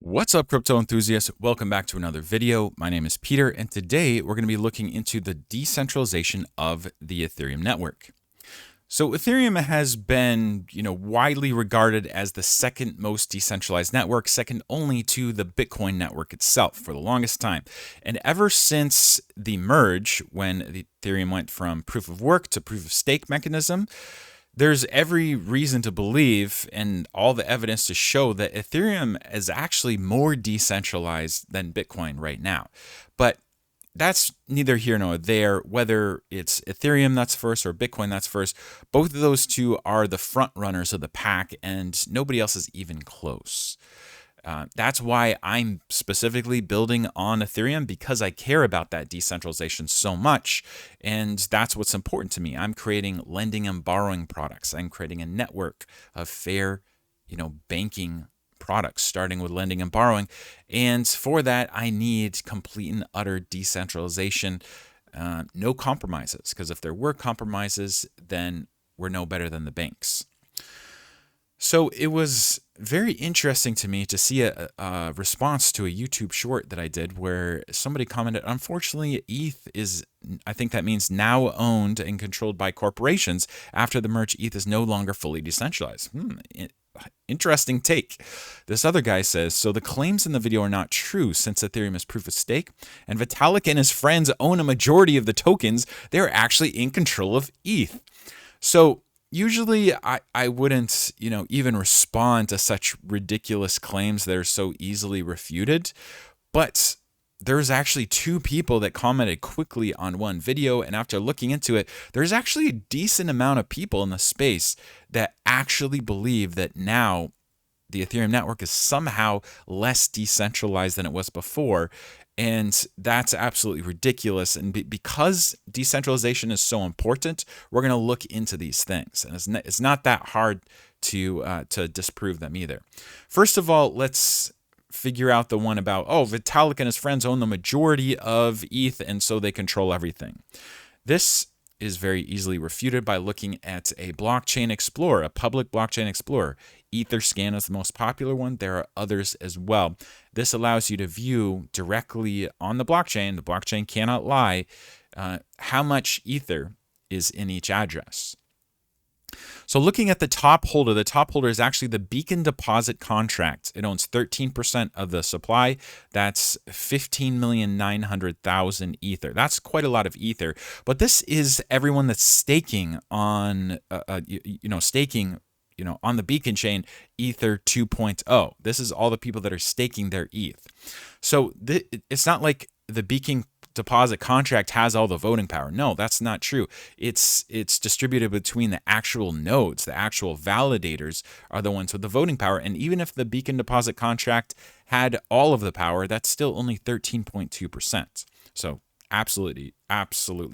What's up, crypto enthusiasts? Welcome back to another video. My name is Peter, and today we're going to be looking into the decentralization of the Ethereum network. So Ethereum has been, widely regarded as the second most decentralized network, second only to the Bitcoin network itself for the longest time. And ever since the merge, when the Ethereum went from proof of work to proof of stake mechanism, there's every reason to believe and all the evidence to show that Ethereum is actually more decentralized than Bitcoin right now. But that's neither here nor there, whether it's Ethereum that's first or Bitcoin that's first. Both of those two are the front runners of the pack, and nobody else is even close. That's why I'm specifically building on Ethereum, because I care about that decentralization so much. And that's what's important to me. I'm creating lending and borrowing products. I'm creating a network of fair, banking products, starting with lending and borrowing. And for that, I need complete and utter decentralization, no compromises. Because if there were compromises, then we're no better than the banks. So it was very interesting to me to see a response to a YouTube short that I did where somebody commented, unfortunately, ETH is, I think that means now owned and controlled by corporations. After the merge, ETH is no longer fully decentralized. Interesting take. This other guy says, so the claims in the video are not true since Ethereum is proof of stake and Vitalik and his friends own a majority of the tokens. They're actually in control of ETH. So usually I wouldn't, even respond to such ridiculous claims that are so easily refuted. But there's actually two people that commented quickly on one video. And after looking into it, there's actually a decent amount of people in the space that actually believe that now the Ethereum network is somehow less decentralized than it was before. And that's absolutely ridiculous. And because decentralization is so important, we're going to look into these things. And it's not that hard to disprove them either. First of all, let's figure out the one about, Vitalik and his friends own the majority of ETH, and so they control everything. This is very easily refuted by looking at a blockchain explorer, a public blockchain explorer. Etherscan is the most popular one. There are others as well. This allows you to view directly on the blockchain cannot lie, how much Ether is in each address. So looking at the top holder is actually the Beacon Deposit contract. It owns 13% of the supply. That's 15,900,000 Ether. That's quite a lot of Ether. But this is everyone that's staking on, staking on the Beacon chain, Ether 2.0. This is all the people that are staking their ETH. So it's not like the Beacon Deposit contract has all the voting power. No, that's not true. It's distributed between the actual nodes. The actual validators are the ones with the voting power. And even if the Beacon Deposit contract had all of the power, that's still only 13.2%. So absolutely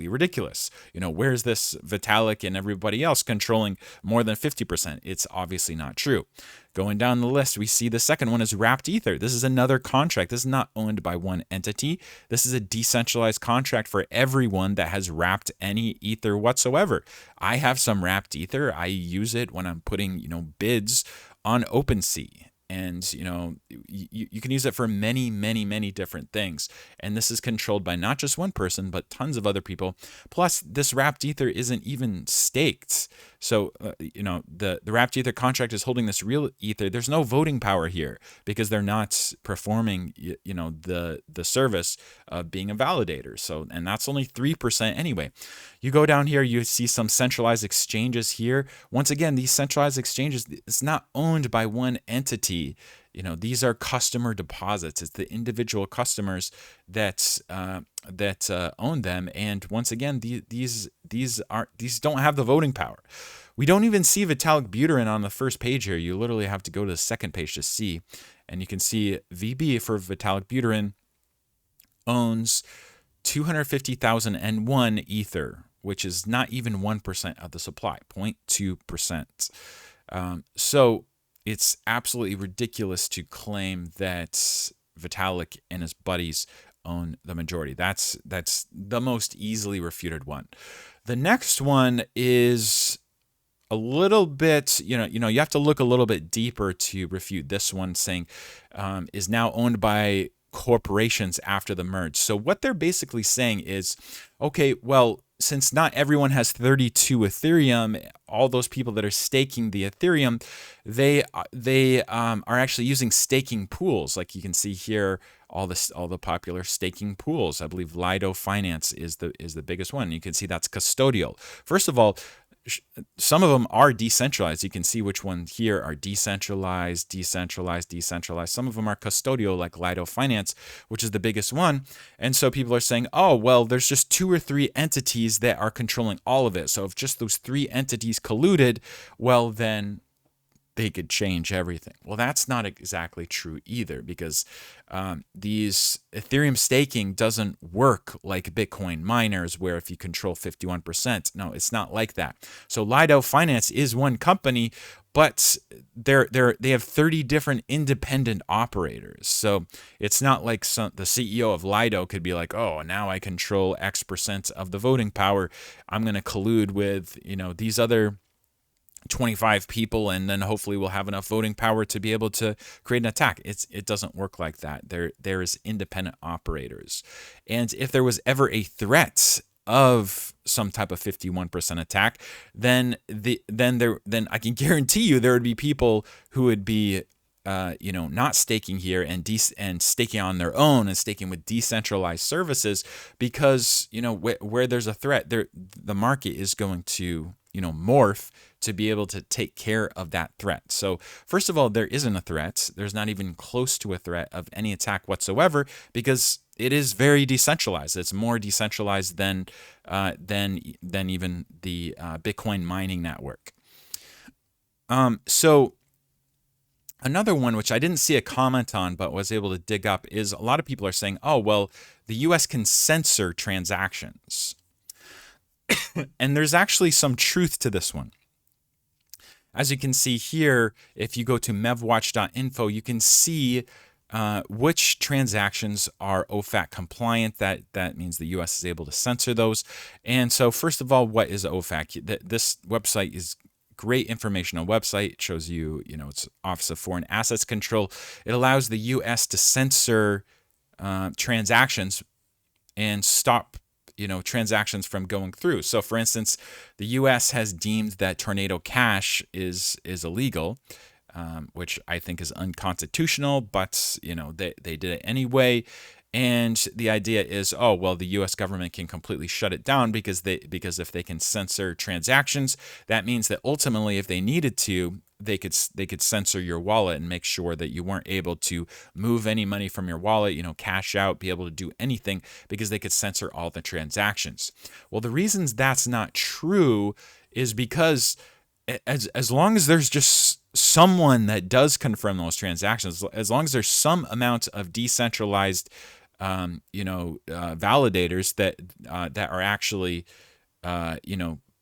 ridiculous. Where's this Vitalik and everybody else controlling more than 50%? It's obviously not true. Going down the list, we see the second one is wrapped Ether. This is another contract. This is not owned by one entity. This is a decentralized contract for everyone that has wrapped any Ether whatsoever. I have some wrapped Ether. I use it when I'm putting, bids on OpenSea. And, you can use it for many different things. And this is controlled by not just one person, but tons of other people. Plus, this wrapped Ether isn't even staked. So, the wrapped Ether contract is holding this real Ether. There's no voting power here because they're not performing, the service of being a validator. So, and that's only 3% anyway. You go down here, you see some centralized exchanges here. Once again, these centralized exchanges, it's not owned by one entity. These are customer deposits. It's the individual customers that own them. And once again, these don't have the voting power. We don't even see Vitalik Buterin on the first page here. You literally have to go to the second page to see, and you can see VB for Vitalik Buterin owns 250,001 Ether, which is not even 1% of the supply, 0.2%. So it's absolutely ridiculous to claim that Vitalik and his buddies own the majority. That's the most easily refuted one. The next one is a little bit, you have to look a little bit deeper to refute this one, saying is now owned by corporations after the merge. So what they're basically saying is, okay, well, since not everyone has 32 Ethereum, all those people that are staking the Ethereum, they are actually using staking pools. Like you can see here, all the popular staking pools. I believe Lido Finance is the biggest one. You can see that's custodial. First of all, some of them are decentralized. You can see which ones here are decentralized, decentralized, decentralized. Some of them are custodial, like Lido Finance, which is the biggest one. And so people are saying, oh, well, there's just 2 or 3 entities that are controlling all of it. So if just those 3 entities colluded, well, then they could change everything. Well, that's not exactly true either, because these Ethereum staking doesn't work like Bitcoin miners, where if you control 51%, no, it's not like that. So Lido Finance is one company, but they have 30 different independent operators. So it's not like the CEO of Lido could be like, oh, now I control X% of the voting power. I'm going to collude with these other 25 people, and then hopefully we'll have enough voting power to be able to create an attack. It doesn't work like that. There is independent operators, and if there was ever a threat of some type of 51% attack, then I can guarantee you there would be people who would be not staking here and staking on their own and staking with decentralized services, because where there's a threat, the market is going to morph to be able to take care of that threat. So first of all, there isn't a threat. There's not even close to a threat of any attack whatsoever, because it is very decentralized. It's more decentralized than even the Bitcoin mining network. So another one, which I didn't see a comment on but was able to dig up, is a lot of people are saying, oh, well, the US can censor transactions. And there's actually some truth to this one. As you can see here, if you go to mevwatch.info, you can see which transactions are OFAC compliant. That means the US is able to censor those. And so first of all, what is OFAC? This website is great informational website. It shows you, it's Office of Foreign Assets Control. It allows the US to censor transactions and stop transactions from going through. So for instance, the US has deemed that Tornado Cash is illegal, which I think is unconstitutional, but they did it anyway. And the idea is, oh, well, the US government can completely shut it down because if they can censor transactions, that means that ultimately, if they needed to, they could censor your wallet and make sure that you weren't able to move any money from your wallet, cash out, be able to do anything, because they could censor all the transactions. Well, the reasons that's not true is because as long as there's just someone that does confirm those transactions, as long as there's some amount of decentralized validators that are actually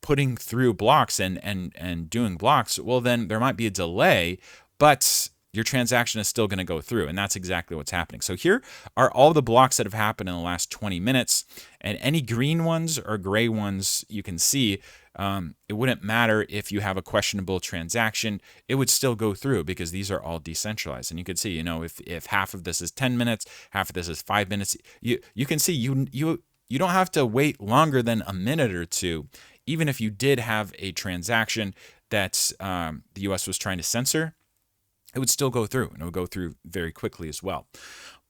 putting through blocks and doing blocks, well, then there might be a delay, but your transaction is still going to go through. And that's exactly what's happening. So here are all the blocks that have happened in the last 20 minutes, and any green ones or gray ones you can see. It wouldn't matter if you have a questionable transaction, it would still go through, because these are all decentralized. And you can see, if half of this is 10 minutes, half of this is 5 minutes, you can see you don't have to wait longer than a minute or two, even if you did have a transaction that the US was trying to censor. It would still go through, and it would go through very quickly as well.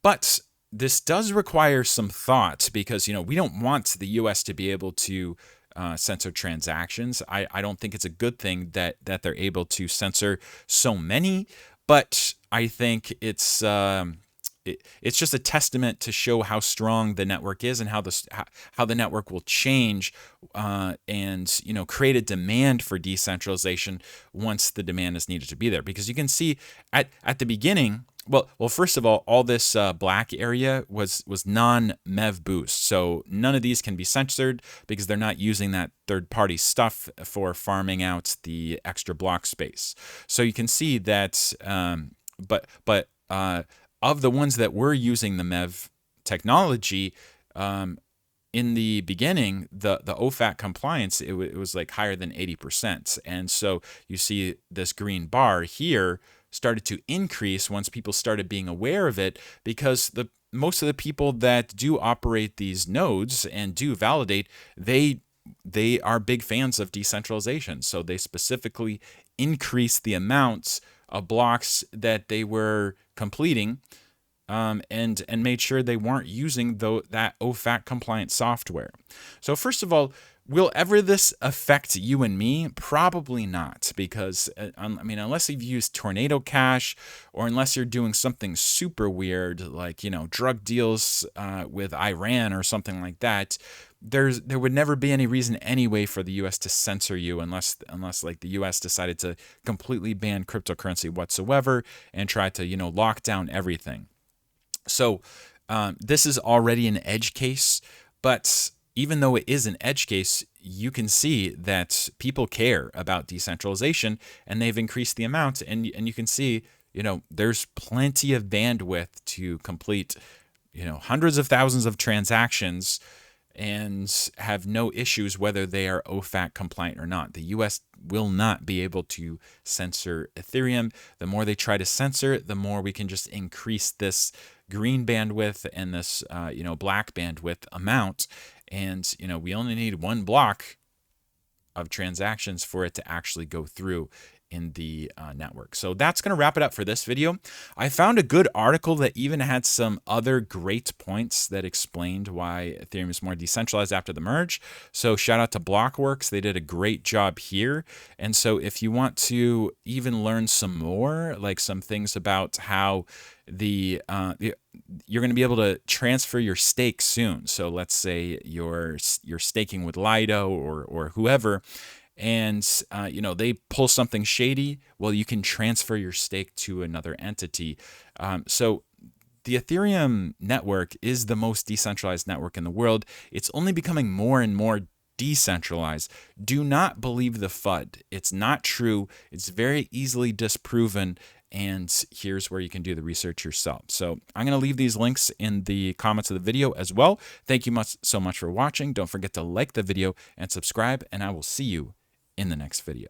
But this does require some thought, because we don't want the US to be able to censor transactions. I don't think it's a good thing that they're able to censor so many, but I think it's just a testament to show how strong the network is, and how the network will change and create a demand for decentralization once the demand is needed to be there. Because you can see at the beginning, well, first of all this black area was non-MEV boost, so none of these can be censored because they're not using that third-party stuff for farming out the extra block space. So you can see that, but of the ones that were using the MEV technology, in the beginning, the OFAC compliance, it was like higher than 80%. And so you see this green bar here started to increase once people started being aware of it, because most of the people that do operate these nodes and do validate, they are big fans of decentralization. So they specifically increased the amounts of blocks that they were completing, and made sure they weren't using that OFAC compliant software. So first of all, will ever this affect you and me? Probably not, because I mean, unless you've used Tornado Cash, or unless you're doing something super weird like, you know, drug deals with Iran or something like that, there would never be any reason anyway for the U.S. to censor you, unless like the U.S. decided to completely ban cryptocurrency whatsoever and try to, you know, lock down everything. So this is already an edge case, but even though it is an edge case, you can see that people care about decentralization, and they've increased the amount. And you can see, you know, there's plenty of bandwidth to complete, you know, hundreds of thousands of transactions and have no issues whether they are OFAC compliant or not. The US will not be able to censor Ethereum. The more they try to censor it, the more we can just increase this green bandwidth and this you know, black bandwidth amount. And, you know, we only need one block of transactions for it to actually go through in the network. So that's going to wrap it up for this video. I found a good article that even had some other great points that explained why Ethereum is more decentralized after the merge. So shout out to Blockworks. They did a great job here. And so if you want to even learn some more, like some things about how you're going to be able to transfer your stake soon. So let's say you're staking with Lido or whoever, and you know, they pull something shady, well, you can transfer your stake to another entity. So the Ethereum network is the most decentralized network in the world. It's only becoming more and more decentralized. Do not believe the FUD. It's not true. It's very easily disproven. And here's where you can do the research yourself. So I'm going to leave these links in the comments of the video as well. Thank you so much for watching. Don't forget to like the video and subscribe, and I will see you in the next video.